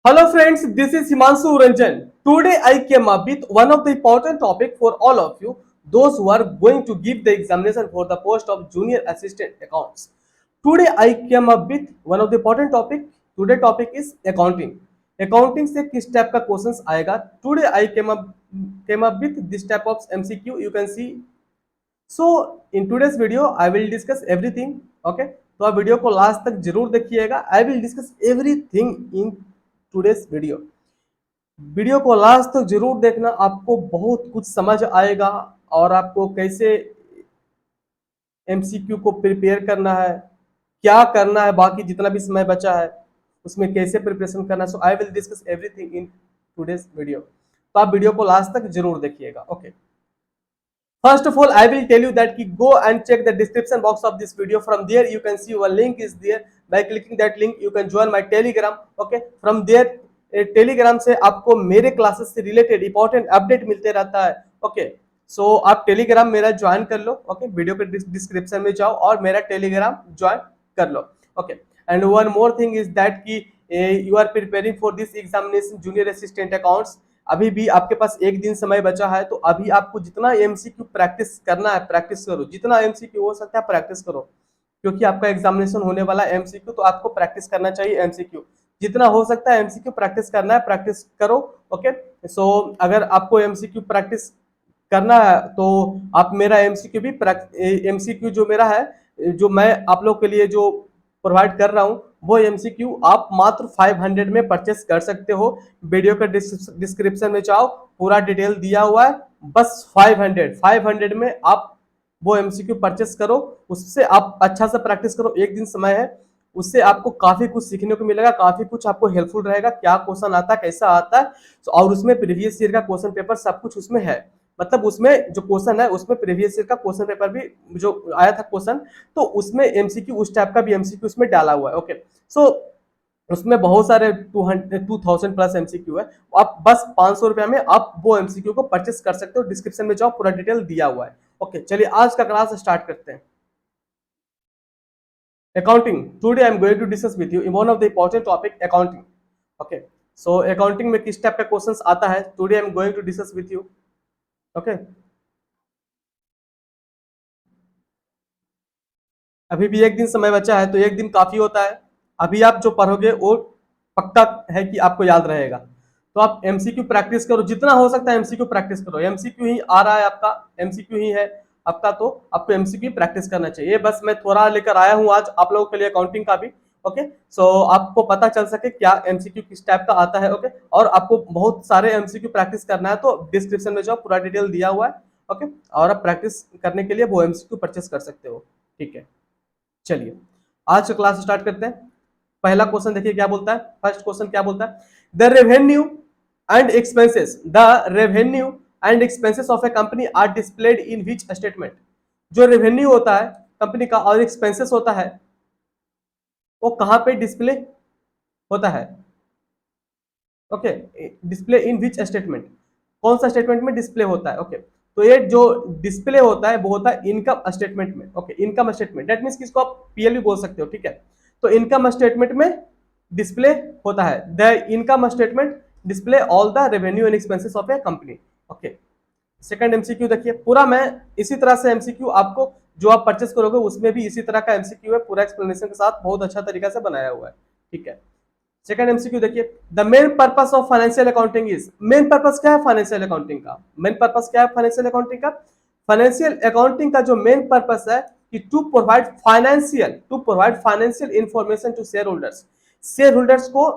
Hello friends, this is Himanshu Ranjan. Today I came up with one of the important topic for all of you, those who are going to give the examination for the post of junior assistant accounts. Today I came up with one of the important topic. Today topic is accounting. Accounting से किस type का questions आएगा? Today I came up with this type of MCQ. You can see. So in today's video I will discuss everything. Okay, तो आप video को last तक जरूर देखिएगा. I will discuss everything in today's video. Video को last तक जरूर देखना, आपको बहुत कुछ समझ आएगा और आपको कैसे एमसीक्यू को प्रिपेयर करना है, क्या करना है, बाकी जितना भी समय बचा है उसमें कैसे प्रिपरेशन करना है. So I will discuss everything in today's video. तो आप वीडियो को लास्ट तक जरूर देखिएगा. Okay, first of all I will tell you that go and check the description box of this video. From there you can see one link is there. By clicking that link you can join my telegram. Okay, from there Telegram से आपको मेरे classes से related important update मिलते रहता है. Okay, सो आप Telegram मेरा join कर लो. ओके, वीडियो के डिस्क्रिप्शन में जाओ और मेरा टेलीग्राम ज्वाइन कर लो. Okay, and one more thing is that कि you are preparing for this examination junior assistant accounts. अभी भी आपके पास एक दिन समय बचा है, तो अभी आपको जितना एमसीक्यू प्रैक्टिस करना है प्रैक्टिस करो, जितना एमसीक्यू हो सकता है प्रैक्टिस करो, क्योंकि आपका एग्जामिनेशन होने वाला है एमसीक्यू, तो आपको प्रैक्टिस करना चाहिए. एमसीक्यू जितना हो सकता है एमसीक्यू प्रैक्टिस करना है, प्रैक्टिस करो. ओके, सो अगर आपको एमसीक्यू प्रैक्टिस करना है तो आप मेरा एमसीक्यू भी एमसीक्यू जो मेरा है, जो मैं आप लोग के लिए जो प्रोवाइड कर रहा हूं, वो एमसीक्यू आप मात्र 500 में परचेस कर सकते हो. वीडियो का डिस्क्रिप्शन में जाओ, पूरा डिटेल दिया हुआ है. बस 500 में आप वो एमसीक्यू परचेस करो, उससे आप अच्छा से प्रैक्टिस करो. एक दिन समय है, उससे आपको काफी कुछ सीखने को मिलेगा, काफी कुछ आपको हेल्पफुल रहेगा. क्या क्वेश्चन आता है, कैसा आता है, और उसमें प्रीवियस ईयर का क्वेश्चन पेपर सब कुछ उसमें है. मतलब उसमें जो क्वेश्चन है उसमें प्रीवियस ईयर का क्वेश्चन पेपर भी जो आया था क्वेश्चन, तो उसमें एमसीक्यू उस टाइप का भी एमसीक्यू उसमें डाला हुआ है. ओके, सो उसमें बहुत सारे 2000 प्लस एमसीक्यू है. आप बस 500 रुपया में आप वो एमसीक्यू को परचेस कर सकते हो. डिस्क्रिप्शन में जाओ, पूरा डिटेल दिया हुआ है. ओके, चलिए आज का क्लास स्टार्ट करते हैं. Accounting. Today I am going to discuss with you in one of the important topic, accounting. Okay, so accounting में किस टाइप का क्वेश्चंस आता है, today I am going to discuss with you. Okay, अभी भी एक दिन समय बचा है, तो एक दिन काफी होता है. अभी आप जो पढ़ोगे वो पक्का है कि आपको याद रहेगा. तो आप एमसीक्यू प्रैक्टिस करो, जितना हो सकता है एमसीक्यू प्रैक्टिस करो. एमसीक्यू ही आ रहा है आपका, एमसीक्यू ही है आपका, तो आपको एमसीक्यू प्रैक्टिस करना चाहिए. बस मैं थोड़ा लेकर आया हूं आज आप लोगों के लिए अकाउंटिंग का भी. ओके, सो आपको पता चल सके क्या एमसीक्यू किस टाइप का आता है. ओके, और आपको बहुत सारे एमसीक्यू प्रैक्टिस करना है, तो डिस्क्रिप्शन में जाओ, पूरा डिटेल दिया हुआ है. ओके, और आप प्रैक्टिस करने के लिए वो एमसीक्यू परचेस कर सकते हो. ठीक है, चलिए आज का क्लास स्टार्ट करते हैं. पहला क्वेश्चन देखिए क्या बोलता है. फर्स्ट क्वेश्चन क्या बोलता है, the revenue and expenses of a company are displayed in which statement. जो रेवेन्यू होता है कंपनी का और एक्सपेंसेस होता है, वो कहां पे डिस्प्ले होता है. Okay, display in which statement, कौन सा स्टेटमेंट में डिस्प्ले होता है. ओके, तो ये जो डिस्प्ले होता है वो होता है इनकम स्टेटमेंट में. Okay, income statement that means किसको आप पीएल भी बोल सकते हो. ठीक है, तो इनकम स्टेटमेंट में डिस्प्ले होता है. The income statement display all the revenue and expenses of a company. Okay, second MCQ देखिए, पूरा मैं इसी तरह से एमसीक्यू आपको जो आप परचेस करोगे उसमें भी इसी तरह का एमसीक्यू है, पूरा एक्सप्लेनेशन के साथ बहुत अच्छा तरीका से बनाया हुआ है. ठीक है, सेकंड एमसीक्यू देखिए, the main purpose of financial accounting is. Main purpose क्या है फाइनेंशियल अकाउंटिंग का, मेन पर्पस क्या है फाइनेंशियल अकाउंटिंग का. फाइनेंशियल अकाउंटिंग का जो मेन पर्पस है कि to provide financial information to shareholders. Shareholders को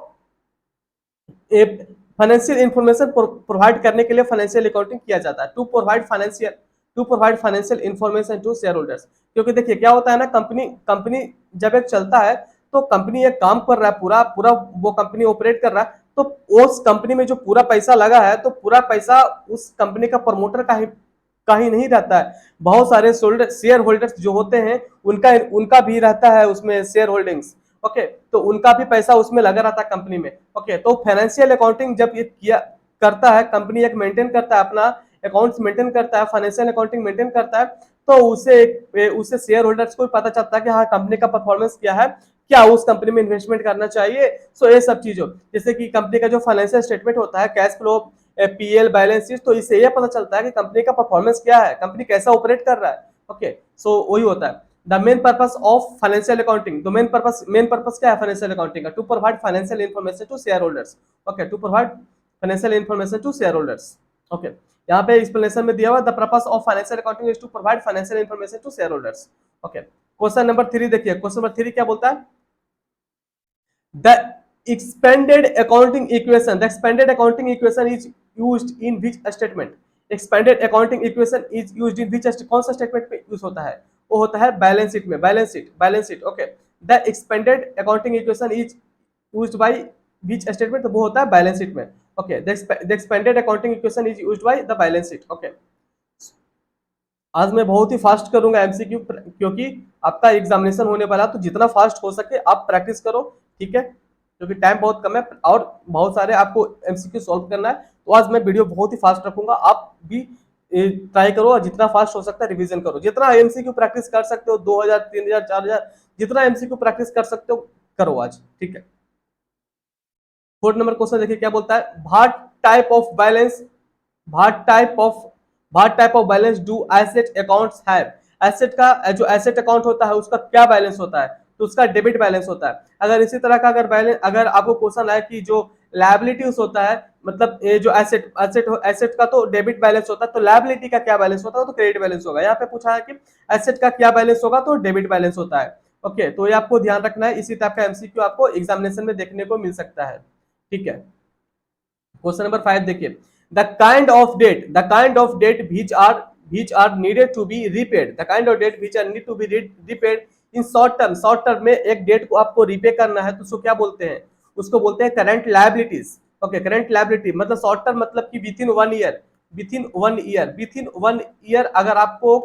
फाइनेंशियल इंफॉर्मेशन प्रोवाइड करने के लिए फाइनेंशियल अकाउंटिंग किया जाता है. To provide financial information to shareholders. क्योंकि देखिए क्या होता है ना, कंपनी जब एक चलता है तो कंपनी एक काम कर रहा है, पूरा वो कंपनी ऑपरेट कर रहा है, तो उस कंपनी में जो पूरा पैसा लगा है, तो पूरा पैसा उस कंपनी का प्रमोटर का ही नहीं रहता है. बहुत सारे शेयर होल्डर्स जो होते हैं उनका भी रहता है उसमें शेयर होल्डिंग्स. ओके, तो उनका भी पैसा उसमें लगा रहता है कंपनी में. ओके, तो फाइनेंशियल अकाउंटिंग जब ये किया करता है, कंपनी एक मेंटेन करता है, अपना अकाउंट्स मेंटेन करता है, फाइनेंशियल अकाउंटिंग मेंटेन करता है, तो उसे शेयर होल्डर्स को भी पता चलता है कि हाँ कंपनी का परफॉर्मेंस क्या है, क्या उस कंपनी में इन्वेस्टमेंट करना चाहिए। सो ये सब चीजों, जैसे कि कंपनी का जो फाइनेंशियल स्टेटमेंट होता है, cash flow, PL, balance sheet, तो इससे ये पता चलता है कि कंपनी का परफॉर्मेंस क्या है, कंपनी कैसा ऑपरेट कर रहा है। ओके, सो वही होता है the main purpose of financial accounting. तो मेन पर्पस क्या है फाइनेंशियल अकाउंटिंग का? To provide financial information to shareholders. Okay, to provide financial information to shareholders. Okay, यहाँ पे एक्सप्लेनेशन में दिया हुआ the purpose of financial accounting is to provide financial information to shareholders. Okay, question number 3 देखिए, question number 3 क्या बोलता है? The expanded accounting equation. The expanded accounting equation is used in which statement? Expanded accounting equation is used in which कौन सा statement में use होता है? वो होता है बैलेंस शीट में, balance sheet. Okay, the expanded accounting equation is used by which statement? तो वो होता है बैलेंस शीट में। Okay, the expanded accounting equation is used by the balance sheet. Okay, आज मैं बहुत ही फास्ट करूंगा एमसीक्यू, क्योंकि आपका एग्जामिनेशन होने वाला, तो जितना फास्ट हो सके आप प्रैक्टिस करो, ठीक है, क्योंकि टाइम बहुत कम है और बहुत सारे आपको एमसीक्यू सॉल्व करना है। तो आज मैं वीडियो बहुत ही फास्ट रखूंगा, आप भी ट्राई करो और जितना फास्ट हो सकता है रिवीजन करो, जितना एमसीक्यू प्रैक्टिस कर सकते हो, 2000, 3000, 4000, जितना एमसीक्यू प्रैक्टिस कर सकते हो करो आज, ठीक है। 4 नंबर क्वेश्चन देखिए क्या बोलता है? What type of balance, what type of balance do asset accounts have? Asset का जो एसेट अकाउंट होता है उसका क्या बैलेंस होता है? तो उसका डेबिट बैलेंस होता है। अगर इसी तरह का अगर आपको क्वेश्चन आए कि जो लायबिलिटीज होता है, मतलब ये जो एसेट का तो डेबिट बैलेंस होता है, तो लायबिलिटी का क्या बैलेंस होता है? तो क्रेडिट बैलेंस होगा। यहाँ पे पूछा है कि एसेट का क्या बैलेंस होगा? तो डेबिट बैलेंस होता है। ओके, तो ये आपको ध्यान रखना है, इसी टाइप का एमसीक्यू आपको एग्जामिनेशन में देखने को मिल सकता है, ठीक है। क्वेश्चन नंबर 5 देखिए, the kind of debt which are needed to be repaid, the kind of debt which are need to be repaid in short term में एक डेट को आपको रिपे करना है, तो उसको क्या बोलते हैं? उसको बोलते हैं current liabilities. Okay, current liability मतलब शॉर्ट टर्म, मतलब कि विथिन वन ईयर अगर आपको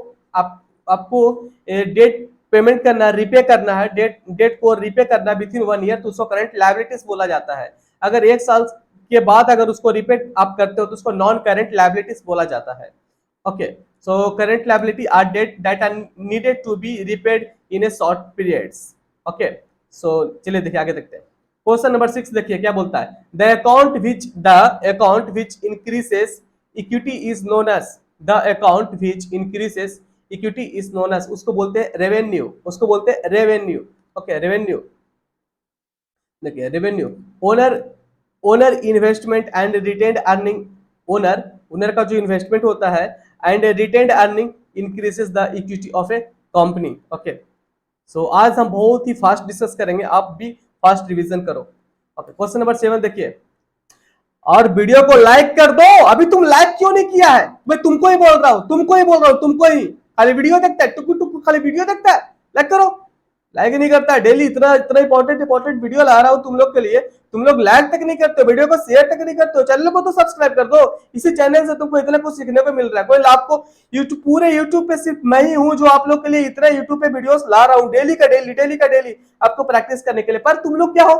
डेट पेमेंट करना है, रिपे करना है, डेट को रिपे करना है विथिन 1 ईयर, तो उसको करंट लायबिलिटीज बोला जाता है। अगर 1 साल के बाद अगर उसको रिपे आप करते हो तो उसको नॉन करंट लायबिलिटीज बोला जाता है। Okay, so current liability are debt that are needed to be repaid in a short periods. Okay, so चलिए देखिए आगे देखते हैं। क्वेश्चन नंबर 6 देखिए क्या बोलता है? the account which increases equity is known as, the account which increases equity is known as, उसको बोलते हैं रेवेन्यू, उसको बोलते हैं रेवेन्यू। ओके, रेवेन्यू देखिए, revenue owner investment and retained earning, owner का जो इन्वेस्टमेंट होता है and retained earning increases the equity of a company. Okay, so आज हम बहुत ही फास्ट डिस्कस करेंगे, आप भी फास्ट रिवीजन करो। ओके, क्वेश्चन नंबर 7 देखिए, और वीडियो को लाइक कर दो। अभी तुम लाइक क्यों नहीं किया है? मैं तुमको ही बोल रहा हूँ, तुमको ही। खाली वीडियो देखता है, टुकु खाली वीडियो देखता है, लाइक करो। लाइक नहीं करता है, डेली इतना इंपॉर्टेंट वीडियो ला रहा हूँ तुम लोग के लिए, तुम लोग लाइक तक नहीं करते हो, वीडियो को शेयर तक नहीं करते हो, चैनल को तो सब्सक्राइब कर दो। इसी चैनल से तुमको इतना कुछ सीखने को मिल रहा है, कोई आपको यूट्यूब, पूरे यूट्यूब पे सिर्फ मैं ही हूँ जो आप लोग के लिए इतना यूट्यूब पे वीडियोस ला रहा हूँ डेली का डेली आपको प्रैक्टिस करने के लिए। पर तुम लोग क्या हो,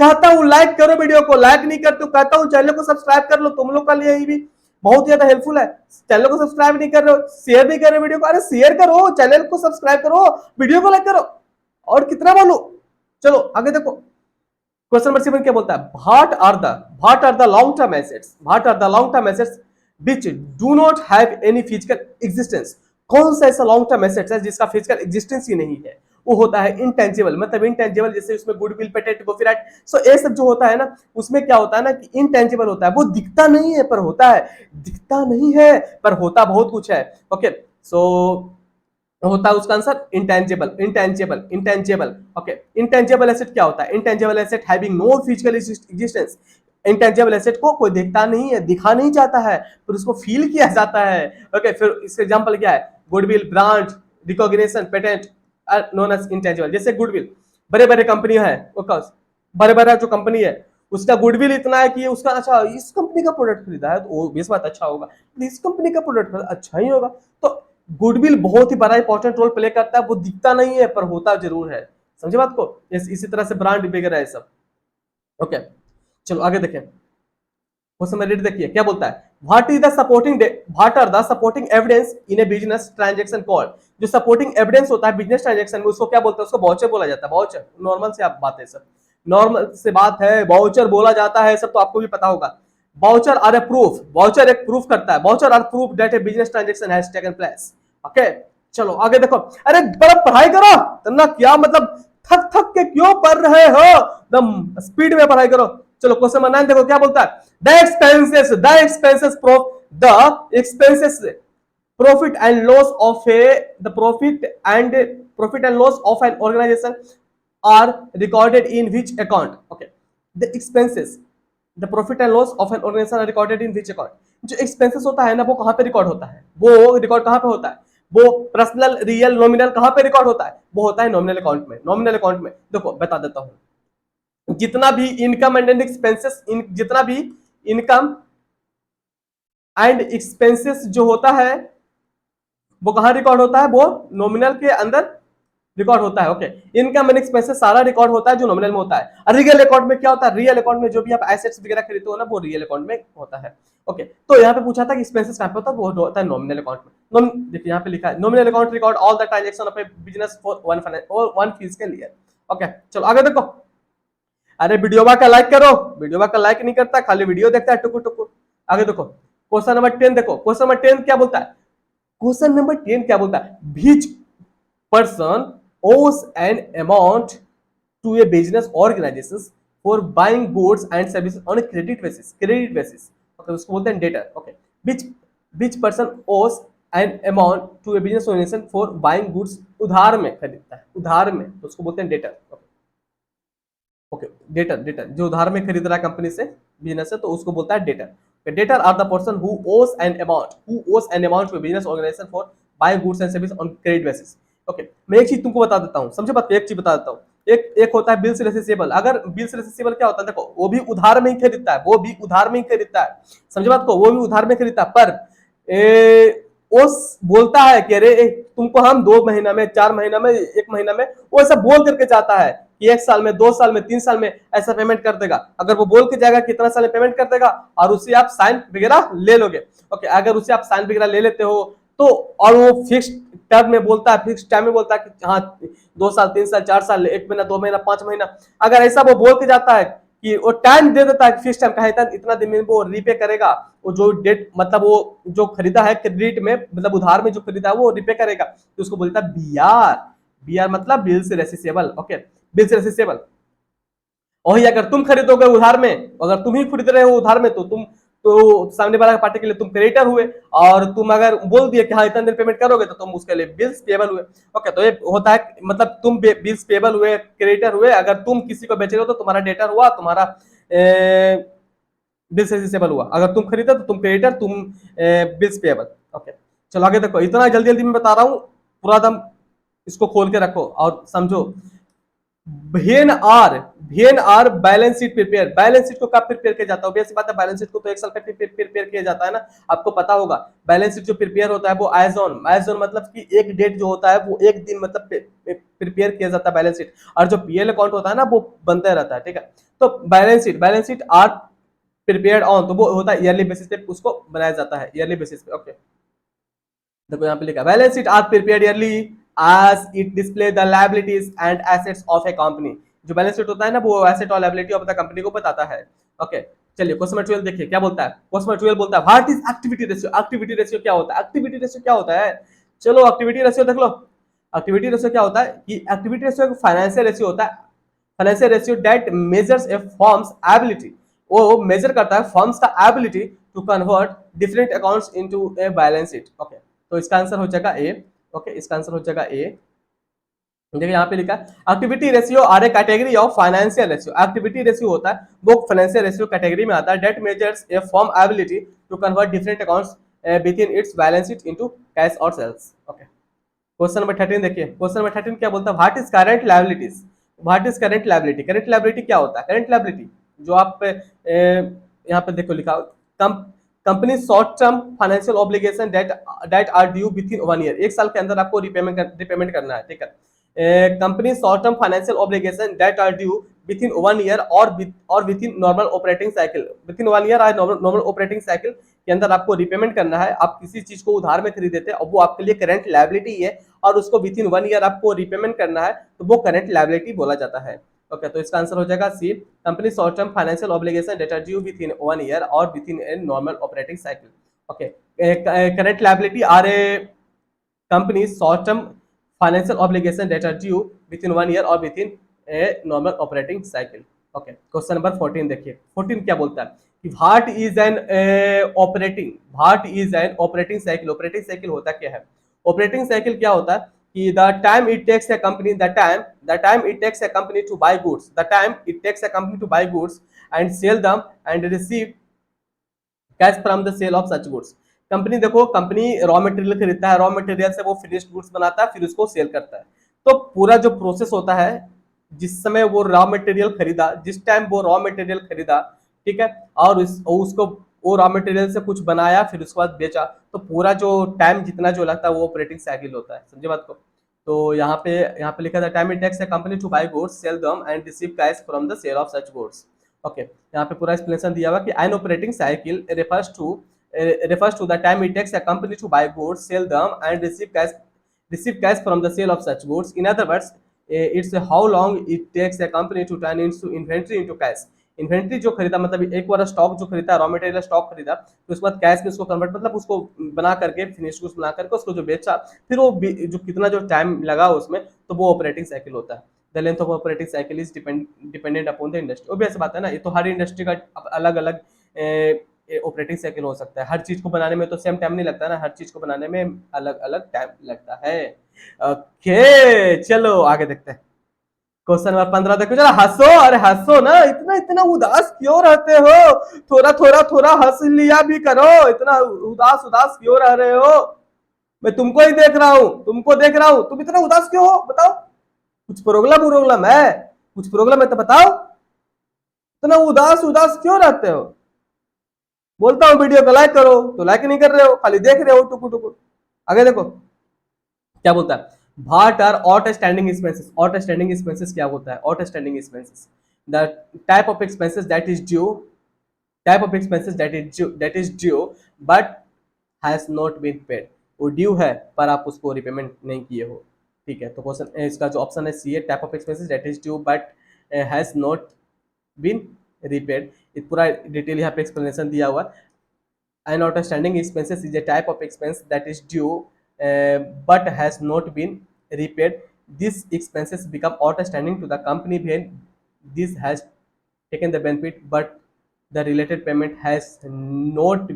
कहता हूँ लाइक करो, वीडियो को लाइक नहीं करते हो, कहता हूँ चैनल को सब्सक्राइब कर लो, तुम लोग का लिए भी बहुत ज्यादा हेल्पफुल है। चैनल को सब्सक्राइब नहीं कर रहे हो, शेयर नहीं कर रहे हो वीडियो को, अरे शेयर करो, चैनल को सब्सक्राइब करो, वीडियो को लाइक करो, और कितना बोलूं। चलो आगे देखो, क्वेश्चन नंबर 7 क्या बोलता है? What are the long term assets which do not have any physical existence? कौन सा ऐसा लॉन्ग टर्म एसेट्स है जिसका फिजिकल एग्जिस्टेंस ही नहीं है? वो होता है इंटेंजिबल, मतलब इंटेंजिबल, जैसे उसमें गुडविल, पेटेंट, कॉपीराइट, सो ये सब जो होता है ना, उसमें क्या होता है ना कि इंटेंजिबल होता है, वो दिखता नहीं है पर होता है, दिखता नहीं है पर होता बहुत कुछ है। ओके, सो होता है उसका answer intangible. Okay, intangible asset क्या होता है? Intangible asset having no physical existence. Intangible asset को कोई देखता नहीं है, दिखा नहीं जाता है, फिर उसको फील किया जाता है। ओके, फिर इसका एग्जांपल क्या है? Goodwill, brand, recognition, patent are known as intangible. जैसे गुडविल, बड़े कंपनी है, बड़े जो कंपनी है उसका गुडविल इतना है कि उसका, अच्छा इस कंपनी का प्रोडक्ट खरीदा है तो बेस बात अच्छा होगा, इस कंपनी का प्रोडक्ट अच्छा ही होगा। तो गुडविल बहुत ही बड़ा इंपॉर्टेंट रोल प्ले करता है, वो दिखता नहीं है पर होता जरूर है। समझे बात को? इसी तरह से ब्रांड वगैरह है सब। ओके, चलो आगे देखें, क्वेश्चन में रीड देखिए क्या बोलता है? What is the supporting what are the supporting evidence in a business transaction called, जो सपोर्टिंग एविडेंस होता है बिजनेस ट्रांजैक्शन में उसको क्या बोलते हैं, उसको वाउचर बोला जाता है। वाउचर नॉर्मल से आप बात है सर, नॉर्मल से बात है, वाउचर बोला जाता है सब, तो आपको भी पता होगा। Voucher are a proof, voucher एक प्रूफ करता है, voucher are proof that a business transaction has taken place. Okay चलो आगे देखो। अरे बड़ा पढ़ाई करो तन्ना, क्या मतलब थक थक के क्यों पढ़ रहे हो, एकदम स्पीड में पढ़ाई करो। चलो क्वेश्चन नंबर 9 देखो क्या बोलता है, the expenses profit and loss of a the profit and loss of an organization are recorded in which account. Okay the expenses the profit and loss of an organization are recorded in which account. जो expenses होता है ना वो कहां पे record होता है, वो रिकॉर्ड कहां पे होता है, वो पर्सनल रियल नॉमिनल कहां पे रिकॉर्ड होता है, वो होता है नॉमिनल अकाउंट में। नॉमिनल अकाउंट में देखो बता देता हूं, जितना भी इनकम एंड एक्सपेंसेस, जितना भी इनकम एंड एक्सपेंसेस जो होता है वो कहां रिकॉर्ड होता है, वो नॉमिनल के अंदर रिकॉर्ड होता है। ओके इनकम एंड एक्सपेंसेस सारा रिकॉर्ड होता है जो नॉमिनल में होता है। और रियल अकाउंट में क्या होता है, रियल अकाउंट में जो भी आप एसेट्स वगैरह खरीदते हो ना वो रियल अकाउंट में होता है। ओके तो यहाँ पे पूछा था कि एक्सपेंसेस कहां पे होता है, वो होता है नॉमिनल अकाउंट में। देखिए यहाँ पे लिखा है nominal account record all the transaction of a business for one physical year. Okay चलो आगे देखो। अरे वीडियो का लाइक करो, वीडियो का लाइक नहीं करता, खाली वीडियो देखता है टुकुर टुकुर। आगे देखो क्वेश्चन नंबर 10 देखो, क्वेश्चन नंबर 10 क्या बोलता है, क्वेश्चन नंबर 10 क्या बोलता है, which person owes an amount to a business organizations for buying goods and services on a credit basis, credit basis। okay उसको बोलते हैं debtor. okay which person owes an amount to a business organization for buying goods, उधार में खरीदता है, उधार में, तो उसको बोलते हैं डेटर। ओके डेटर जो उधार में खरीद रहा है कंपनी से, बिजनेस से, तो उसको बोलता है debtor. Debtor are the person who owes an amount to business organisation for buying goods and service on credit basis. Okay मैं एक चीज तुमको बता देता हूँ, समझे बात, एक चीज बता देता हूँ। एक होता है बिल्स रिसीवेबल। अगर बिल्स रिसीवेबल क्या होता है, देखो वो भी उधार में ही खरीदता है, वो भी उधार में ही खरीदता है, समझे बात को, वो भी उधार में खरीदता है, पर ओस बोलता है कि अरे तुमको हम 2 महीना में, 4 महीना में, 1 महीना में, वो ऐसा बोल करके जाता है कि 1 साल में, 2 साल में, 3 साल में ऐसा पेमेंट कर देगा। अगर वो बोल के जाएगा कितना साल में पेमेंट कर देगा और उसे आप साइन वगैरह ले लोगे। ओके अगर उसे आप साइन वगैरह ले लेते हो तो, और वो फिक्स टर्म में बोलता है, फिक्स टाइम में बोलता है कि हाँ 2 साल, 3 साल, 4 साल, 1 महीना, 2 महीना, 5 महीना, अगर ऐसा वो बोल के जाता है कि वो टाइम दे देता है, फिक्स टाइम कहा इतना दिन में वो रीपे करेगा, वो जो डेट मतलब वो जो खरीदा है क्रेडिट में, मतलब उधार में जो खरीदा है वो रीपे करेगा, तो उसको बोलता है बीआर। बीआर मतलब bills receivable. Okay bills receivable. वही अगर तुम खरीदोगे उधार में, अगर तुम ही खरीद रहे हो उधार में, तो तुम तो सामने वाला पार्टी के लिए तुम क्रेडिटर हुए, और तुम अगर बोल दिए कि हाँ इतना दिन पेमेंट करोगे तो तुम उसके लिए बिल्स पेबल हुए। ओके तो ये होता है, मतलब तुम बिल्स पेबल हुए, क्रेडिटर हुए। अगर तुम किसी को बेच रहे हो तो तुम्हारा डेटर हुआ, तुम्हारा बिल्स रिसीवेबल हुआ। अगर तुम खरीदे तो तुम क्रेडिटर, तुम बिल्स पेबल। ओके चलो आगे देखो, इतना जल्दी जल्दी मैं बता रहा हूँ, पूरा दम इसको खोल के रखो और समझो। VNR balance sheet prepare, balance sheet को कब प्रिपेयर किया जाता है, ऑब्वियस बात है, बैलेंस शीट को तो 1 साल पे प्रिपेयर किया जाता है ना, आपको पता होगा। बैलेंस शीट जो प्रिपेयर होता है वो एज ऑन मतलब कि एक डेट जो होता है वो एक दिन मतलब प्रिपेयर किया जाता है बैलेंस शीट, और जो पीएल अकाउंट होता है ना वो बनता रहता है, ठीक है। तो balance sheet are prepared on, तो वो होता है ईयरली बेसिस पे, उसको बनाया जाता है ईयरली बेसिस पे। ओके देखो यहाँ पे लिखा balance sheet are prepared yearly as it display the liabilities and assets of a company। जो बैलेंस शीट होता है ना वो एसेट और लायबिलिटी ऑफ द कंपनी को बताता है। ओके चलिए क्वेश्चन नंबर 12 देखिए क्या बोलता है। क्वेश्चन नंबर 12 बोलता है what is activity ratio. Activity ratio क्या होता है, एक्टिविटी रेशियो क्या होता है, चलो एक्टिविटी रेशियो देख लो। एक्टिविटी रेशियो क्या होता है कि एक्टिविटी रेशियो एक फाइनेंशियल रेशियो होता है, financial ratio that measures a firm's ability, वो मेजर करता है फर्म्स का ability to convert different accounts into a balance sheet. Okay तो इसका आंसर हो जाएगा ए। ओके इसका आंसर हो जाएगा ए। देखिए यहाँ पे लिखा है activity ratio are a category of financial ratio. Activity ratio होता है वो फाइनेंशियल रेशियो कैटेगरी में आता है, that measures a firm ability to convert different accounts within its balance sheet into cash और सेल्स। ओके क्वेश्चन नंबर 13 देखिए, question number 13 क्या बोलता है what is current liabilities. What is current liability, current liability क्या होता है, current liability जो आप यहाँ पे देखो लिखा company short term financial obligation that are due within 1 year, 1 साल के अंदर आपको रिपेमेंट करना है, ठीक है। Company short term financial obligation that are due within 1 year और within normal operating cycle, within 1 year और नॉर्मल ऑपरेटिंग साइकिल के अंदर आपको रिपेमेंट करना है। आप किसी चीज को उधार में खरीदे थे और वो आपके लिए करंट लायबिलिटी है और उसको विद इन 1 ईयर आपको रिपेमेंट करना है, तो वो करंट लायबिलिटी बोला जाता है। ओके, तो इसका आंसर हो जाएगा C, company short term financial obligation that are due within 1 year और within a normal operating cycle. Okay, current liability are a companies short term financial obligation that are due within 1 year or within a normal operating cycle। Okay, question number 14 देखिए, 14 क्या बोलता है कि what is an operating cycle. Operating cycle होता क्या है? Operating cycle क्या होता है कि the time it takes a company to buy goods and sell them and receive cash from the sale of such goods. Company देखो, company raw material खरीदता है, रॉ मटेरियल से वो फिनिश्ड गुड्स बनाता है, फिर उसको सेल करता है। तो पूरा जो प्रोसेस होता है, जिस समय वो रॉ मटेरियल खरीदा, जिस टाइम वो रॉ मटेरियल खरीदा, ठीक है, और उसको वो रॉ मटेरियल से कुछ बनाया, फिर उसके बाद बेचा, तो पूरा जो टाइम जितना जो लगता है वो ऑपरेटिंग साइकिल होता है। समझे बात को? तो यहाँ पे लिखा था time it takes a company to buy goods, sell them and receive cash from the sale of such goods. Okay, यहाँ पे पूरा एक्सप्लेनेशन दिया हुआ कि an operating cycle refers to the time it takes a company to buy goods, sell them, and receive cash from the sale of such goods. In other words, it's how long it takes a company to turn into inventory into cash। Inventory जो खरीदा मतलब एक बार stock जो खरीदा, raw material stock खरीदा, तो उसके बाद कैश में उसको कन्वर्ट मतलब उसको बना करके फिनिश गुड्स बना करके उसको जो बेचा, फिर वो जो कितना जो टाइम लगा उसमें, तो वो ऑपरेटिंग साइकिल होता है। The length of operating cycle is dependent upon the industry. वो भी ऐसी बात है ना, ये तो हर इंडस्ट्री का अलग अलग ऑपरेटिंग साइकिल हो सकता है। हर चीज को बनाने में तो सेम टाइम नहीं लगता ना, हर चीज को बनाने में अलग अलग टाइम लगता है। ओके, चलो आगे देखते हैं। क्वेश्चन नंबर 15 देखो जरा, हंसो, अरे हंसो ना, इतना इतना उदास क्यों रहते हो? थोड़ा हंस लिया भी करो, इतना उदास उदास क्यों रह रहे हो? मैं तुमको ही देख रहा हूँ, तुम इतना उदास क्यों हो बताओ? कुछ प्रॉब्लम है? कुछ प्रॉब्लम है तो बताओ, इतना उदास उदास क्यों रहते हो? बोलता हूँ वीडियो को लाइक करो, तो लाइक नहीं कर रहे हो, खाली देख रहे हो टुकु टुकु। आगे देखो क्या बोलता है, what are outstanding expenses. Outstanding expenses क्या होता है? Outstanding expenses the type of expenses that is due but has not been paid. वो ड्यू है पर आप उसको रिपेमेंट नहीं किए हो। ठीक है, तो क्वेश्चन इसका जो ऑप्शन है सी है, type of expenses that is due but has not been repaid. पूरा डिटेल यहाँ पे एक्सप्लेनेशन दिया हुआ है। An outstanding expenses is a type of expense that is due but has not been repaid. These expenses become outstanding to the company when this has taken the benefit but the related payment has not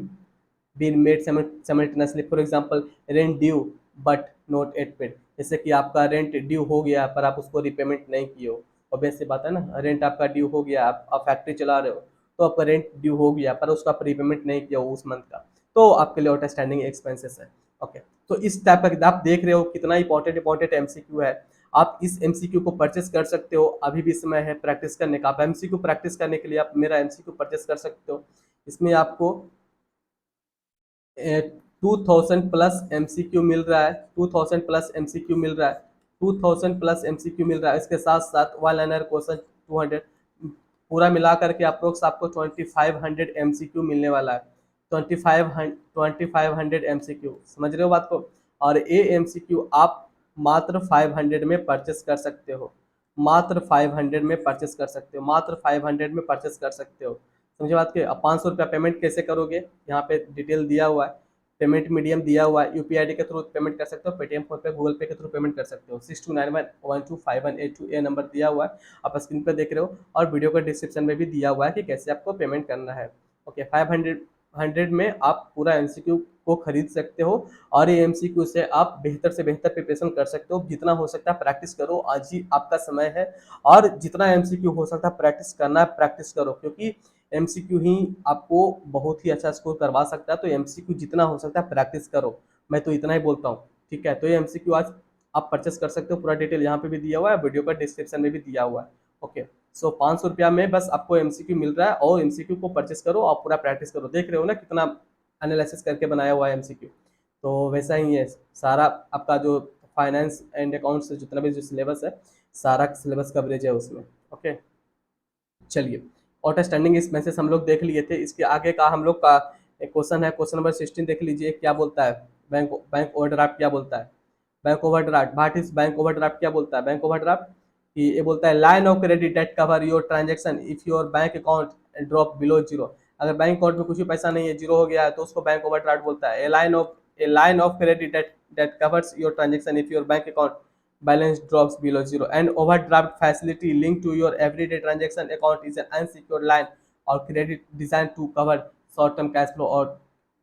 been made simultaneously। For example, rent due but not yet paid। जैसे कि आपका rent due हो गया पर आप उसको repayment नहीं किए हो। ऑब्वियस सी बात है ना, रेंट आपका ड्यू हो गया, आप फैक्ट्री चला रहे हो, तो आपका रेंट ड्यू हो गया पर उसका आप रिपेमेंट नहीं किया हो उस मंथ का, तो आपके लिए आउटस्टैंडिंग एक्सपेंसेस है। ओके, तो इस टाइप का आप देख रहे हो कितना इंपॉर्टेंट एमसीक्यू है। आप इस एमसीक्यू को परचेस कर सकते हो, अभी भी समय है प्रैक्टिस करने का। आप एमसीक्यू प्रैक्टिस करने के लिए आप मेरा एमसीक्यू परचेस कर सकते हो। इसमें आपको 2000 प्लस एमसीक्यू मिल रहा है, 2000 प्लस एमसीक्यू मिल रहा है, 2000 प्लस एमसीक्यू मिल रहा है। इसके साथ साथ वन लाइनर क्वेश्चन 200, पूरा मिला करके अप्रोक्स आपको 2500 एमसीक्यू मिलने वाला है। 2500 एमसीक्यू, समझ रहे हो बात को? और ये एमसीक्यू आप मात्र 500 में परचेस कर सकते हो, मात्र 500 में परचेस कर सकते हो, मात्र 500 में परचेस कर सकते हो। समझे बात के? अब 500 रुपया पेमेंट कैसे करोगे, यहाँ पे डिटेल दिया हुआ है, पेमेंट मीडियम दिया हुआ है, यूपीआईडी के थ्रू पेमेंट कर सकते हो, पेटीएम, फोन पे, गूगल पे के थ्रू पेमेंट कर सकते हो। 6291125182 ये नंबर दिया हुआ है, आप स्क्रीन पे देख रहे हो, और वीडियो का डिस्क्रिप्शन में भी दिया हुआ है कि कैसे आपको पेमेंट करना है। ओके, 500 में आप पूरा एमसीक्यू को खरीद सकते हो, और ये एमसीक्यू से आप बेहतर से बेहतर प्रिपरेशन कर सकते हो। जितना हो सकता है प्रैक्टिस करो, आज ही आपका समय है, और जितना एमसीक्यू हो सकता है प्रैक्टिस करना है, प्रैक्टिस करो, क्योंकि एमसीक्यू ही आपको बहुत ही अच्छा स्कोर करवा सकता है। तो एमसीक्यू जितना हो सकता है प्रैक्टिस करो, मैं तो इतना ही बोलता हूँ। ठीक है, तो ये एमसीक्यू आज आप परचेस कर सकते हो, पूरा डिटेल यहाँ पे भी दिया हुआ है, वीडियो का डिस्क्रिप्शन में भी दिया हुआ है। ओके, सो 500 रुपया में बस आपको एमसीक्यू मिल रहा है, और एमसीक्यू को परचेस करो और पूरा प्रैक्टिस करो। देख रहे हो ना कितना एनालिसिस करके बनाया हुआ है एमसीक्यू। तो वैसा ही है सारा आपका जो फाइनेंस एंड अकाउंट्स जितना भी जो सिलेबस है, सारा सिलेबस कवरेज है उसमें। ओके, चलिए, आउटस्टैंडिंग एक्सपेंसेस हम लोग देख लिए थे। इसके आगे का हम लोग का एक क्वेश्चन है, क्वेश्चन नंबर 16 देख लीजिए क्या बोलता है। बैंक बैंक ओवरड्राफ्ट क्या बोलता है? Bank overdraft, what is bank overdraft क्या बोलता है? बैंक ओवरड्राफ्ट कि ये बोलता है line of credit that cover your transaction if your bank account drop below zero. अगर बैंक अकाउंट में कुछ भी पैसा नहीं है, जीरो हो गया है, तो उसको बैंक ओवरड्राफ्ट बोलता है। A line of credit that covers your transaction if your bank account balance drops below zero. An overdraft facility linked to your everyday transaction account is an unsecured line or credit designed to cover short-term cash flow or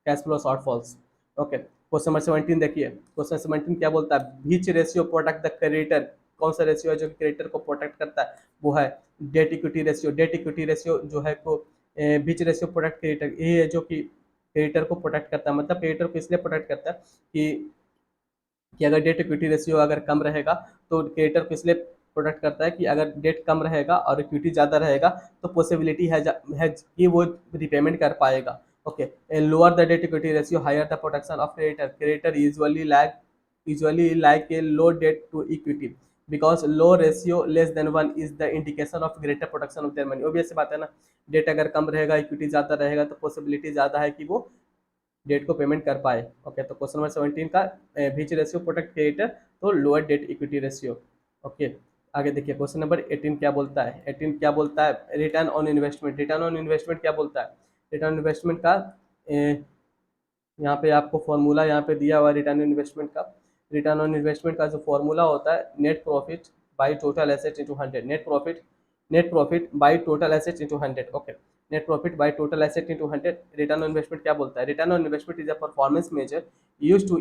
cash flow shortfalls. Okay. Question number 17 देखिए, question 17 क्या बोलता है? बीच ratio protect the creditor. कौन सा ratio है जो creditor को protect करता है? वो है date equity ratio. Date equity ratio जो है को बीच रेशियो प्रोटेक्ट क्रेडिटर, ये है जो कि क्रेडिटर को प्रोटेक्ट करता है। मतलब क्रेडिटर को इसलिए प्रोटेक्ट करता है कि अगर डेट इक्विटी रेशियो अगर कम रहेगा तो क्रेडिटर को इसलिए प्रोटेक्ट करता है कि अगर डेट कम रहेगा और इक्विटी ज़्यादा रहेगा तो पॉसिबिलिटी है कि वो रिपेमेंट कर पाएगा। Okay, lower the debt equity ratio higher the protection of creditor. Creditor usually like a low debt to equity because low ratio less than 1 is the indication of greater protection of their money. Obvious बात है ना, date अगर कम रहेगा, equity ज़्यादा रहेगा तो possibility ज़्यादा है कि वो डेट को पेमेंट कर पाए। ओके, तो क्वेश्चन नंबर 17 का बीच रेशियो प्रोटेक्ट क्रेडिटर, तो lower date equity ratio. Okay, आगे देखिए क्वेश्चन नंबर 18 क्या बोलता है? 18 क्या बोलता है? Return on investment. Return on investment क्या बोलता है? रिटर्न ऑन इन्वेस्टमेंट का यहाँ पे आपको फॉर्मूला यहाँ पे दिया हुआ है रिटर्न ऑन इन्वेस्टमेंट का। रिटर्न ऑन इन्वेस्टमेंट का जो फॉर्मूला होता है net profit by total asset into 100। Net profit by total asset into 100। Okay, net profit by total asset into 100। Return on investment क्या बोलता है? Return on investment is a performance measure used to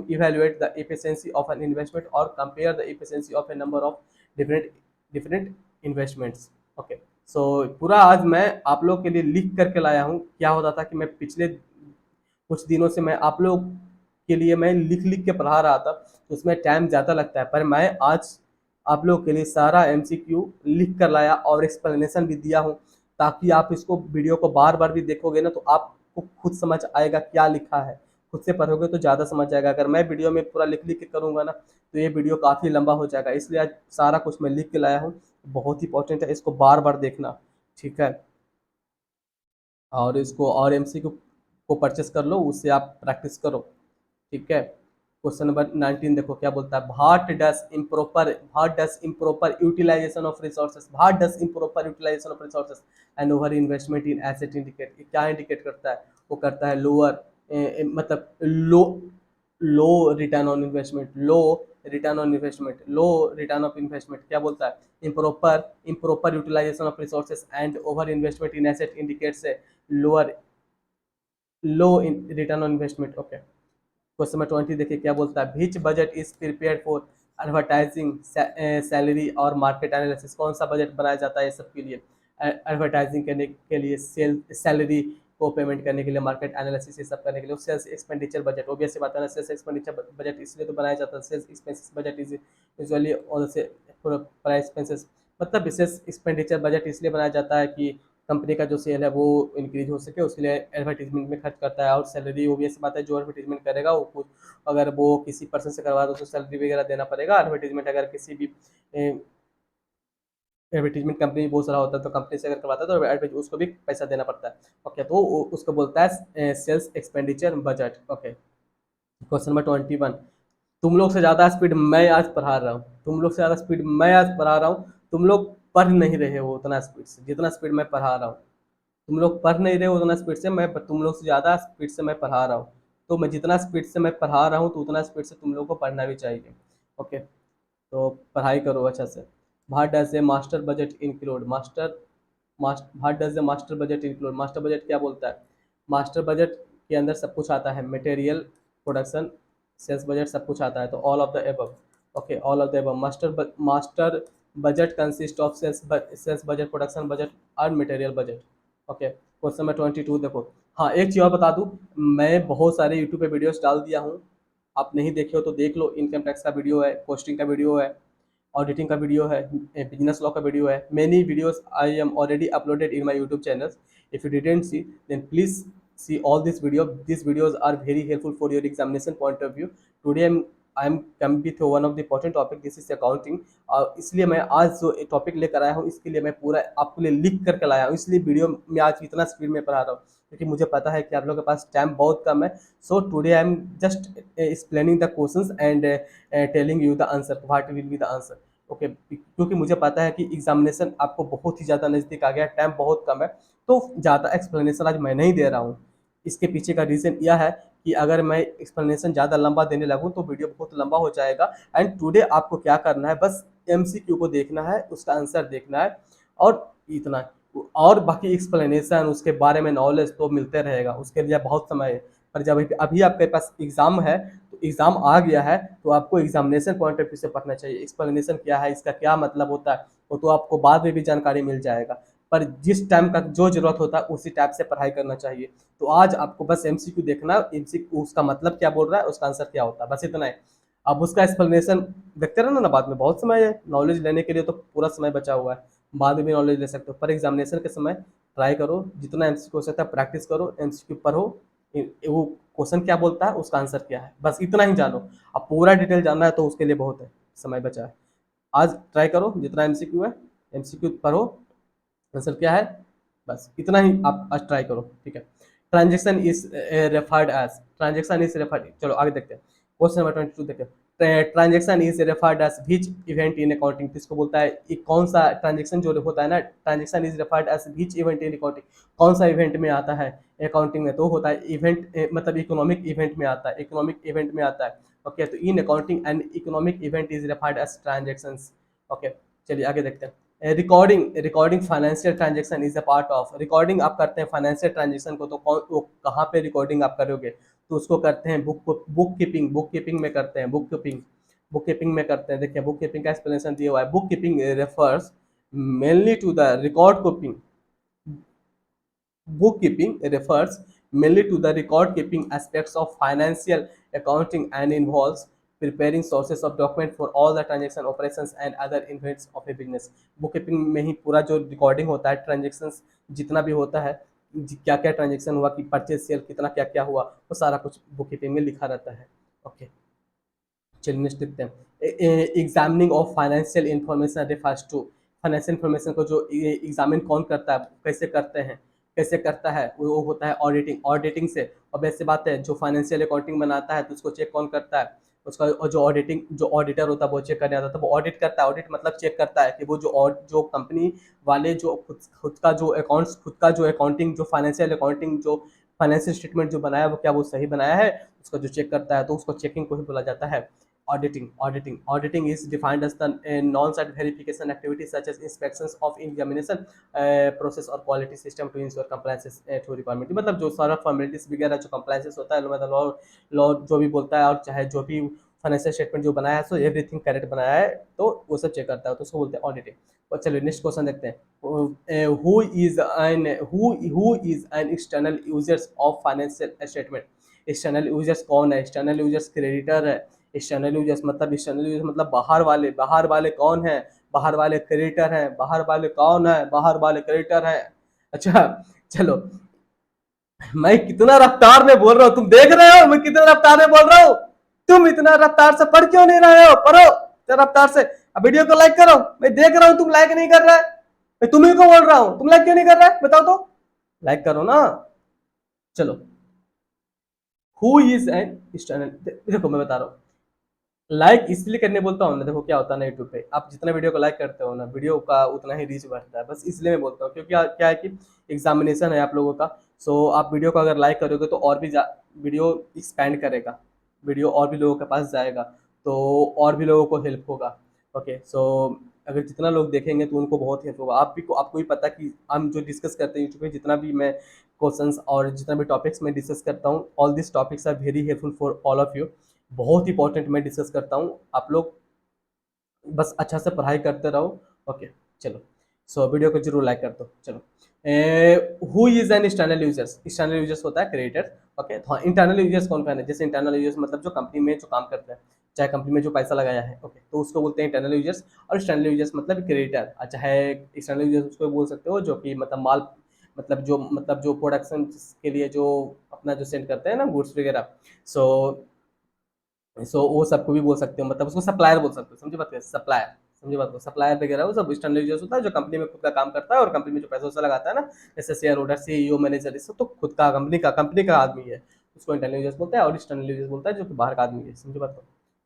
evaluate the efficiency of an investment or compare the efficiency of a number of different investments. Okay, so पूरा आज मैं आप लोग के लिए लिख करके लाया हूँ। क्या होता था कि मैं पिछले कुछ दिनों से मैं आप लोग के लिए मैं लिख के पढ़ा रहा था, तो उसमें टाइम ज़्यादा लगता है, पर मैं आज आप लोग के लिए सारा एमसीक्यू लिख कर लाया और एक्सप्लेनेशन भी दिया हूँ, ताकि आप इसको वीडियो को बार बार भी देखोगे ना तो आपको खुद समझ आएगा क्या लिखा है। खुद से पढ़ोगे तो ज़्यादा समझ आएगा। अगर मैं वीडियो में पूरा लिख के करूँगा ना तो ये वीडियो काफ़ी लंबा हो जाएगा, इसलिए आज सारा कुछ मैं लिख के लाया हूँ। बहुत ही इंपॉर्टेंट है, इसको बार बार देखना, ठीक है? और इसको और एमसीक्यू को परचेस कर लो, उससे आप प्रैक्टिस करो, ठीक है? क्वेश्चन नंबर 19 देखो क्या बोलता है? What does improper utilization of resources, what does improper utilization of resources and over investment in asset indicate. क्या इंडिकेट करता है? वो करता है लोअर मतलब low return on investment, low return on investment, low return of investment. क्या बोलता है? Improper utilization of resources and over investment in asset indicates lower low return on investment. Okay, question number 20 देखिए क्या बोलता है? विच budget is prepared for advertising, salary और market analysis. कौन सा बजट बनाया जाता है सबके लिए? एडवर्टाइजिंग करने के लिए, सैलरी को पेमेंट करने के लिए, मार्केट एनालिसिस ये सब करने के लिए। सेल्स एक्सपेंडिचर बजट, ऑब्वियस बात है ना, सेल्स एक्सपेंडिचर बजट इसलिए तो बनाया जाता है। Sales expenses budget is usually on sale price expenses, मतलब सेल्स एक्सपेंडिचर बजट इसलिए बनाया जाता है कि कंपनी का जो सेल है वो इंक्रीज हो सके, उसके लिए एडवर्टीजमेंट में खर्च करता है। और सैलरी ऑब्वियस बात है, जो एडवर्टीजमेंट करेगा वो कुछ, अगर वो किसी पर्सन से करवा दो तो सैलरी वगैरह देना पड़ेगा। एडवर्टीजमेंट अगर किसी भी एडवर्टीजमेंट कंपनी बहुत सारा होता है तो कंपनी से अगर करवाता है तो उसको भी पैसा देना पड़ता है। ओके, तो उसको बोलता है sales expenditure budget. Okay, question number 21, तुम लोग से ज़्यादा स्पीड मैं आज पढ़ा रहा हूँ, तुम लोग से ज़्यादा स्पीड मैं आज पढ़ा रहा हूँ। तुम लोग पढ़ नहीं रहे हो उतना स्पीड से जितना स्पीड मैं पढ़ा रहा हूँ। तुम लोग पढ़ नहीं रहे हो उतना स्पीड से, मैं तुम लोग से ज़्यादा स्पीड से मैं पढ़ा रहा हूँ। तो मैं जितना स्पीड से मैं पढ़ा रहा हूँ तो उतना स्पीड से तुम लोग को पढ़ना भी चाहिए। ओके, तो पढ़ाई करो अच्छा से। What does a master budget include? What does a master budget include? Master budget क्या बोलता है? मास्टर बजट के अंदर सब कुछ आता है, मटेरियल, प्रोडक्शन, सेल्स बजट, सब कुछ आता है। तो all of the above. Okay, all of the above. Master budget consist of sales budget, production budget और material budget. Okay, question number 22 देखो। हाँ, एक चीज़ और बता दूँ, मैं बहुत सारे यूट्यूब पे वीडियोस डाल दिया हूँ, आप नहीं देखे हो तो देख लो। इनकम टैक्स का वीडियो है, कॉस्टिंग का वीडियो है, ऑडिटिंग का वीडियो है, बिजनेस लॉ का वीडियो है। Many videos I am already uploaded in my YouTube channel. If you didn't see then please see all this video. These videos are very helpful for your examination point of view. Today I'm come with one of the important topic, this is accounting। और इसलिए मैं आज जो topic लेकर आया हूँ इसके लिए मैं पूरा आपके लिए लिख करके लाया हूँ, इसलिए वीडियो में आज इतना स्पीड में पढ़ा रहा हूँ। क्योंकि मुझे पता है कि आप लोगों के पास टाइम बहुत कम है। So today I am just explaining the questions and telling you the answer, what will be the answer. Okay, क्योंकि मुझे पता है कि एग्जामिनेशन आपको बहुत ही ज़्यादा नज़दीक आ गया, टाइम बहुत कम है, तो ज़्यादा एक्सप्लेनेशन आज मैं नहीं दे रहा हूँ। इसके पीछे का रीज़न यह है कि अगर मैं एक्सप्लेनेशन ज़्यादा लंबा देने लगूँ तो वीडियो बहुत लंबा हो जाएगा। एंड टुडे आपको क्या करना है, बस एमसीक्यू को देखना है, उसका आंसर देखना है और इतना। और बाकी एक्सप्लेनेशन, उसके बारे में नॉलेज तो मिलते रहेगा, उसके लिए बहुत समय है। पर जब अभी आपके पास एग्ज़ाम है, तो एग्ज़ाम आ गया है, तो आपको एग्जामिनेशन पॉइंट ऑफ व्यू से पढ़ना चाहिए। एक्सप्लेनेशन क्या है, इसका क्या मतलब होता है, वो तो आपको बाद में भी जानकारी मिल जाएगा। पर जिस टाइम का जो ज़रूरत होता है उसी टाइप से पढ़ाई करना चाहिए। तो आज आपको बस एमसीक्यू देखना है, एमसीक्यू उसका मतलब क्या बोल रहा है, उसका आंसर क्या होता है, बस इतना है। अब उसका एक्सप्लेनेशन देखते रहना ना, बाद में बहुत समय है नॉलेज लेने के लिए, तो पूरा समय बचा हुआ है, बाद में भी नॉलेज ले सकते हो। पर एग्जामिनेशन के समय ट्राई करो, जितना एमसीक्यू हो सकता है प्रैक्टिस करो, एमसीक्यू पढ़ो, वो क्वेश्चन क्या बोलता है, उसका आंसर क्या है, बस इतना ही जानो। अब पूरा डिटेल जानना है तो उसके लिए बहुत है, समय बचा है। आज ट्राई करो, जितना एमसीक्यू है एमसीक्यू पढ़ो, आंसर क्या है, बस इतना ही आप आज ट्राई करो, ठीक है। Transaction is referred as, transaction is referred, चलो आगे देखते हैं। क्वेश्चन नंबर 22 देखते हैं। Transaction is referred as which event in accounting, किसको बोलता है, एक कौन सा ट्रांजेक्शन जो होता है ना, transaction is referred as which event in accounting, कौन सा इवेंट में आता है अकाउंटिंग में, तो होता है इवेंट, मतलब इकोनॉमिक इवेंट में आता है, इकोनॉमिक इवेंट में आता है। ओके, तो in accounting and economic event is referred as transaction. Okay, चलिए आगे देखते हैं। Recording financial transaction is a part of, recording आप करते हैं फाइनेंशियल ट्रांजेक्शन को, तो कौन वो कहाँ पे रिकॉर्डिंग आप करोगे, तो उसको करते हैं बुक कीपिंग में करते हैं, बुक कीपिंग में करते हैं। देखिए बुक कीपिंग का एक्सप्लेनेशन दिया हुआ है, bookkeeping refers mainly to the record keeping, bookkeeping refers mainly to the record keeping aspects of financial accounting and involves preparing sources of document for all the transaction operations and other events of a business। bookkeeping में ही पूरा जो recording होता है, transactions जितना भी होता है, क्या क्या ट्रांजेक्शन हुआ, कि परचेज सेल कितना क्या क्या हुआ, वो सारा कुछ बुककीपिंग में लिखा रहता है। ओके, चलिए नेक्स्ट देखते हैं। Examining of financial information refers to, financial information को जो एग्जामिन कौन करता है, कैसे करते हैं, कैसे करता है, वो होता है ऑडिटिंग, ऑडिटिंग से। और वैसे बात है, जो फाइनेंशियल अकाउंटिंग बनाता है तो उसको चेक कौन करता है, उसका, और जो ऑडिटिंग, जो ऑडिटर होता है वो चेक करने आता है, तो वो ऑडिट करता है। ऑडिट मतलब चेक करता है कि वो जो कंपनी वाले जो खुद का जो अकाउंट्स, खुद का जो अकाउंटिंग, जो फाइनेंशियल अकाउंटिंग, जो फाइनेंशियल स्टेटमेंट जो बनाया वो क्या वो सही बनाया है, उसका जो चेक करता है, तो उसको चेकिंग को ही बोला जाता है auditing is defined as the non-site verification activities such as inspections of examination process or quality system to ensure compliance to requirement। मतलब जो सारा फॉर्मेलिटीज वगैरह जो compliances होता है, मतलब लॉ जो भी बोलता है, और चाहे जो भी फाइनेंशियल स्टेटमेंट जो बनाया है, सो एवरीथिंग करेक्ट बनाया है, तो वो सब चेक करता है, तो उसको बोलते हैं ऑडिटिंग। और चलिए नेक्स्ट क्वेश्चन देखते हैं। Who is an external users of financial statement, external users कौन है, एक्सटर्नल यूजर्स क्रेडिटर है, एक्सटर्नल यूजर्स मतलब, एक्सटर्नल यूजर्स मतलब बाहर वाले कौन है, बाहर वाले क्रेडिटर हैं, बाहर वाले कौन है, बाहर वाले क्रेडिटर हैं। अच्छा, चलो, मैं कितना रफ्तार में बोल रहा हूँ, तुम देख रहे हो मैं कितना रफ्तार में बोल रहा हूँ, तुम इतना रफ्तार से पढ़ क्यों नहीं रहे हो, पढ़ो रफ्तार से। अब वीडियो को लाइक करो, मैं देख रहा हूँ तुम लाइक नहीं कर रहा है, मैं तुम्ही को बोल रहा हूँ, तुम लाइक क्यों नहीं कर रहा है, बताओ तो, लाइक करो ना। चलो, हु इज एन एक्सटर्नल, देखो मैं बता रहा हूँ, लाइक इसलिए करने बोलता हूँ ना, देखो क्या होता है ना, यूट्यूब पे आप जितना वीडियो को लाइक करते हो ना, वीडियो का उतना ही रीच बढ़ता है, बस इसलिए मैं बोलता हूँ, क्योंकि क्या है कि एग्जामिनेशन है आप लोगों का। सो आप वीडियो को अगर लाइक करोगे तो और भी वीडियो एक्सपैंड करेगा, वीडियो और भी लोगों के पास जाएगा, तो और भी लोगों को हेल्प होगा। ओके, सो अगर जितना लोग देखेंगे तो उनको बहुत हेल्प होगा। आपको भी पता कि हम जो डिस्कस करते हैं यूट्यूब पे, जितना भी मैं क्वेश्चंस और जितना भी टॉपिक्स मैं डिस्कस करता हूँ, all this topics are very helpful for all of you, बहुत इंपॉर्टेंट मैं डिस्कस करता हूँ, आप लोग बस अच्छा से पढ़ाई करते रहो। ओके, चलो, सो वीडियो को जरूर लाइक कर दो। चलो, who is an external users, external users होता है क्रिएटर। ओके, तो हाँ, इंटरनल यूजर्स कौन कौन है, जैसे इंटरनल यूजर्स मतलब जो कंपनी में जो काम करते हैं, चाहे कंपनी में जो पैसा लगाया है, ओके, तो उसको बोलते हैं इंटरनल यूजर्स। और एक्सटर्नल यूजर्स मतलब क्रिएटर, चाहे एक्सटर्नल यूजर्स उसको बोल सकते हो जो कि मतलब माल, मतलब जो प्रोडक्शन के लिए जो अपना जो सेंड करते हैं ना गुड्स वगैरह, सो वो सबको भी बोल सकते हो, मतलब उसको सप्लायर बोल सकते हो, समझे बात है, सप्लायर, समझे बात को। सप्लायर वगैरह वो सब एक्सटर्नल यूजर्स होता है जो कंपनी में खुद का काम करता है और कंपनी में जो पैसा वैसा लगाता है ना, जैसे शेयर होल्डर, सीईओ, मैनेजर, ये सब तो खुद का कंपनी का आदमी है, उसको इंटरनल यूजर्स बोलता है, और एक्सटर्नल यूजर्स बोलता है जो कि बाहर का आदमी है, समझे बात को।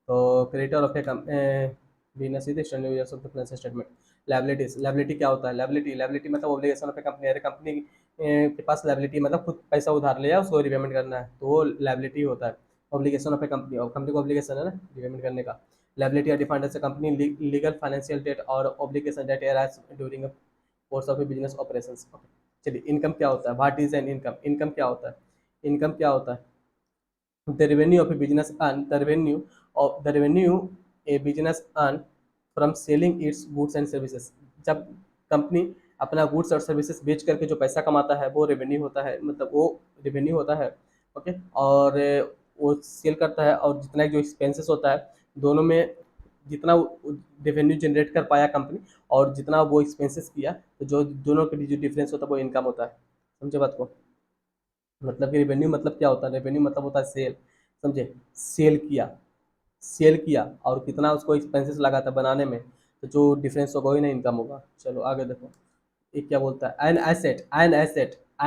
तो creditor of a business is external users of the financial statement. Liabilities, liability क्या होता है? लायबिलिटी मतलब ऑब्लिगेशन ऑफ ए कंपनी, अरे कंपनी के पास लायबिलिटी मतलब खुद पैसा उधार लिया उसको रिपेमेंट करना है, तो वो लायबिलिटी होता है। ऑब्लिगेशन ऑफ ए कंपनी, और कंपनी को ऑब्लिगेशन है ना रिपेमेंट करने का। Liability are defined as a company legal financial debt और obligation that arise during a course of a business operations. चलिए, इनकम क्या होता है? What is an income? Income क्या होता है? इनकम क्या होता है? the revenue of a business earn the revenue a business earn from selling its goods and services। जब कंपनी अपना गुड्स और सर्विसेज बेच करके जो पैसा कमाता है वो रेवेन्यू होता है, मतलब वो रेवेन्यू होता है। ओके, और वो सेल करता है, और जितना जो एक्सपेंसेस होता है दोनों में, जितना रेवेन्यू जनरेट कर पाया कंपनी और जितना वो एक्सपेंसेस किया, तो जो दोनों के बीच जो डिफरेंस होता है वो इनकम होता है, समझे बात को। मतलब कि रेवेन्यू मतलब क्या होता है? रेवेन्यू मतलब होता है सेल, समझे। सेल किया, सेल किया और कितना उसको एक्सपेंसेस लगा था बनाने में, तो जो डिफरेंस होगा वही ना इनकम होगा। चलो आगे देखो, ये क्या बोलता है? An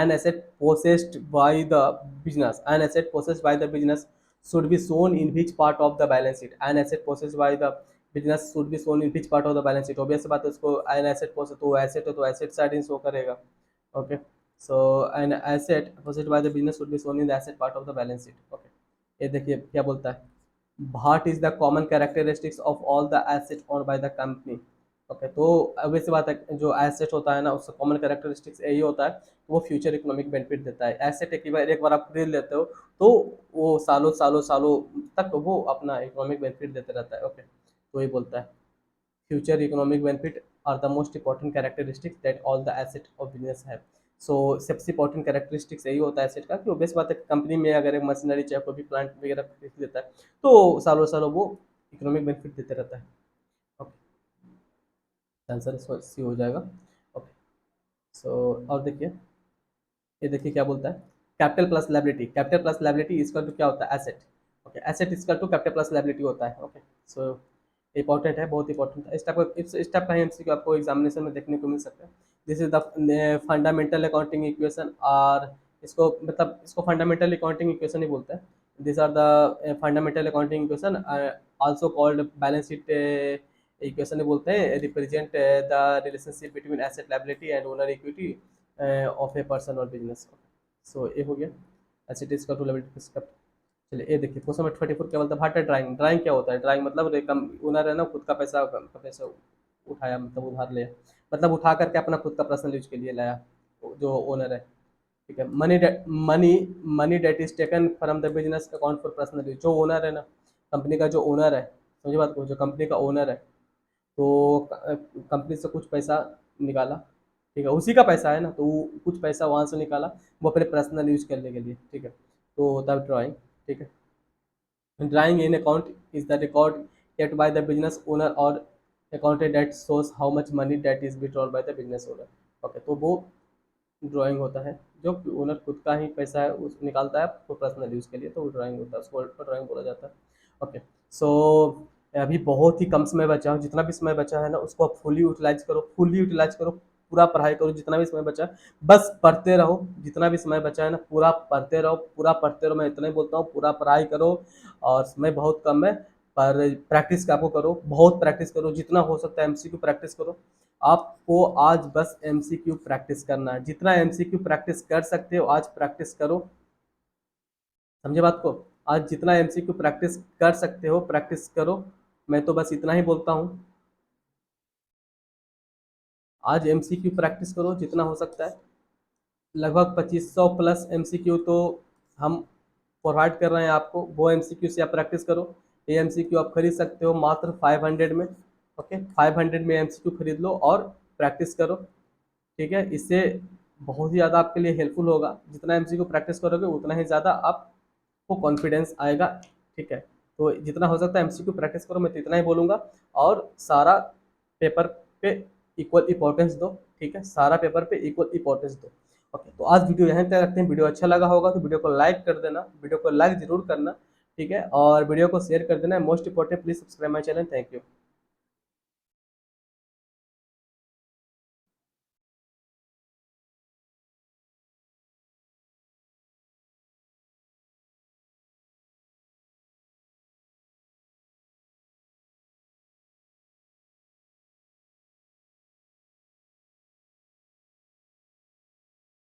asset possessed by the business, an asset possessed by the business should be shown in which part of the balance sheet. An asset possessed by the business should be shown in which part of the balance sheet. Obvious बात है, उसको an asset possess तो asset है तो asset side ही show करेगा। Okay, so an asset possessed by the business would be shown in the asset part of the balance sheet। okay, ये देखिए क्या बोलता है? What is the common characteristics of all the assets owned by the company। Okay, तो obvious सी बात है, जो asset होता है ना उसका कॉमन कैरेक्टरिस्टिक्स यही होता है, वो फ्यूचर इकोनॉमिक बेनिफिट देता है। एसेट एक बार आप खरीद लेते हो तो वो सालों सालों सालों तक वो अपना इकोनॉमिक बेनिफिट देते रहता है। ओके, तो ये बोलता है future economic benefit are the most important characteristics that all the asset of business have। सो सबसे इंपॉर्टेंट कैरेक्टरिस्टिक्स यही होता है एसेट का, कि बेस्ट बात है कंपनी में अगर एक मशीनरी चाहे कोई भी प्लांट वगैरह खरीद लेता है तो सालों सालों वो इकोनॉमिक बेनिफिट देते रहता है। ओके, आंसर सी हो जाएगा। ओके, सो और देखिए, ये देखिए क्या बोलता है? Capital plus liability, capital plus liability इसका तो क्या होता है? एसेट। ओके, एसेट इसका तो कैपिटल प्लस लायबिलिटी होता है। ओके, सो इंपॉर्टेंट है, बहुत इंपॉर्टेंट है। इस टाइप का एमसीक्यू आपको एग्जामिनेशन में देखने को मिल सकता है। This is the fundamental accounting equation, और इसको मतलब इसको फंडामेंटल अकाउंटिंग इक्वेशन ही बोलते हैं। This are the fundamental accounting equation, also called balance sheet equation ही बोलते हैं, represent the relationship between asset liability and owner equity of a person और बिजनेस। सो ये हो गया asset is to liability discuss. चलिए, ये देखिए क्वेश्चन नंबर 24 क्या बोलता है? व्हाट है ड्राइंग? ड्राइंग क्या होता है? ड्राइंग मतलब ओनर है ना, खुद का पैसा उठाया, मतलब उधार लिया, मतलब उठा करके अपना खुद का पर्सनल यूज के लिए लाया, जो ओनर है। ठीक है, money money that is taken from the business account for personal use. जो ओनर है ना, कंपनी का जो ओनर है, समझे बात को, जो कंपनी का ओनर है, तो कंपनी से कुछ पैसा निकाला, ठीक है, उसी का पैसा है ना, तो वो कुछ पैसा वहाँ से निकाला, वो अपने पर्सनल यूज करने के लिए। ठीक है, तो होता है ड्राइंग। ठीक है, drawing in account is the record kept by the business owner or accounted that shows how much money that is withdrawn by the business owner। Okay, तो वो ड्राइंग होता है जो ओनर खुद का ही पैसा है उस निकालता है तो पर्सनल यूज़ के लिए, तो वो ड्राइंग होता है, उसको ड्राइंग बोला जाता है। ओके, सो अभी बहुत ही कम समय बचा है, जितना भी समय बचा है ना उसको आप फुली यूटिलाइज करो, फुली यूटिलाइज करो, पूरा पढ़ाई करो, जितना भी समय बचा है बस पढ़ते रहो। जितना भी समय बचा है ना पूरा पढ़ते रहो, पूरा पढ़ते रहो, मैं इतना ही बोलता हूँ, पूरा पढ़ाई करो। और समय बहुत कम है, पर प्रैक्टिस आपको करो, बहुत प्रैक्टिस करो, जितना हो सकता है एमसीक्यू प्रैक्टिस करो। आपको आज बस एमसीक्यू प्रैक्टिस करना है, जितना एमसीक्यू प्रैक्टिस कर सकते हो आज प्रैक्टिस करो, समझे बात को। आज जितना एमसीक्यू प्रैक्टिस कर सकते हो प्रैक्टिस करो, मैं तो बस इतना ही बोलता हूँ। आज एमसीक्यू प्रैक्टिस करो जितना हो सकता है। लगभग 2500 प्लस एमसीक्यू तो हम प्रोवाइड कर रहे हैं आपको, वो एमसीक्यू से आप प्रैक्टिस करो। ये एमसीक्यू आप खरीद सकते हो मात्र 500 में। ओके, 500 में एमसीक्यू खरीद लो और प्रैक्टिस करो। ठीक है, इससे बहुत ही ज़्यादा आपके लिए हेल्पफुल होगा। जितना एमसीक्यू प्रैक्टिस करोगे उतना ही ज़्यादा आपको कॉन्फिडेंस आएगा। ठीक है, तो जितना हो सकता है एमसीक्यू प्रैक्टिस करो, मैं तो इतना ही बोलूँगा। और सारा पेपर पे इक्वल इंपॉर्टेंस दो। ठीक है, सारा पेपर पे इक्वल इंपॉर्टेंस दो। ओके, तो आज वीडियो यहाँ तक रखते हैं। वीडियो अच्छा लगा होगा तो वीडियो को लाइक कर देना, वीडियो को लाइक जरूर करना। ठीक है, और वीडियो को शेयर कर देना। Most important, please subscribe my channel. Thank you.